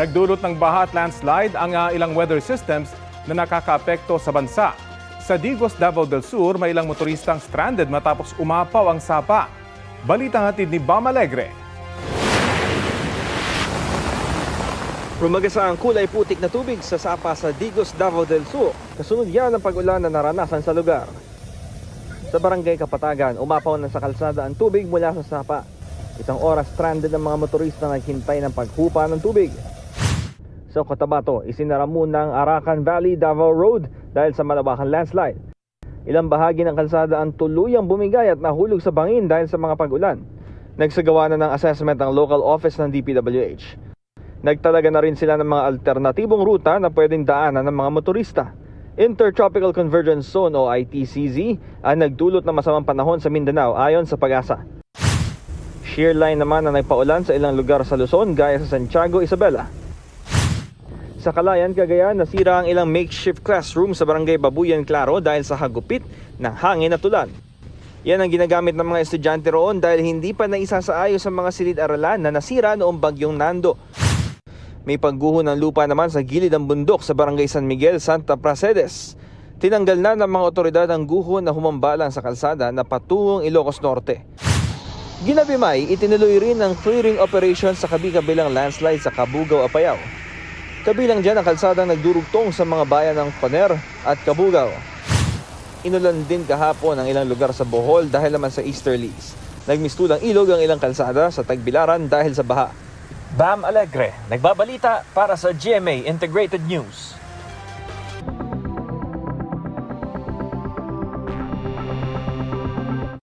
Nagdulot ng baha at landslide ang ilang weather systems na nakakaapekto sa bansa. Sa Digos, Davao del Sur, may ilang motoristang stranded matapos umapaw ang sapa. Balitang hatid ni Bam Alegre. Rumagasa ang kulay putik na tubig sa sapa sa Digos, Davao del Sur. Kasunod yan ang pag-ulan na naranasan sa lugar. Sa barangay Kapatagan, umapaw na sa kalsada ang tubig mula sa sapa. Isang oras stranded ang mga motorista na naghintay ng paghupa ng tubig. Sa Cotabato, isinara muna ang Arakan Valley Davao Road dahil sa malawakang landslide. Ilang bahagi ng kalsada ang tuluyang bumigay at nahulog sa bangin dahil sa mga pag-ulan. Nagsagawa na ng assessment ang local office ng DPWH. Nagtalaga na rin sila ng mga alternatibong ruta na pwedeng daanan ng mga motorista. Intertropical Convergence Zone o ITCZ ang nagdulot ng masamang panahon sa Mindanao ayon sa Pag-asa. Shear line naman ang nagpaulan sa ilang lugar sa Luzon gaya sa Santiago, Isabela. Sa Calayan, Cagayan, nasira ang ilang makeshift classroom sa barangay Babuyan, Claro dahil sa hagupit ng hangin at ulan. Yan ang ginagamit ng mga estudyante roon dahil hindi pa naisasaayos ang mga silid-aralan na nasira noong bagyong Nando. May pagguho ng lupa naman sa gilid ng bundok sa barangay San Miguel, Santa Pracedes. Tinanggal na ng mga otoridad ang guho na humambalang sa kalsada na patungong Ilocos Norte. Ginabi May, itinuloy rin ang clearing operation sa kabi-kabilang landslide sa Cabugao, Apayao. Kabilang dyan ang kalsadang nagdurugtong sa mga bayan ng Paner at Cabugao. Inulan din kahapon ang ilang lugar sa Bohol dahil naman sa easterlies. Nagmistulang ilog ang ilang kalsada sa Tagbilaran dahil sa baha. Bam Alegre, nagbabalita para sa GMA Integrated News.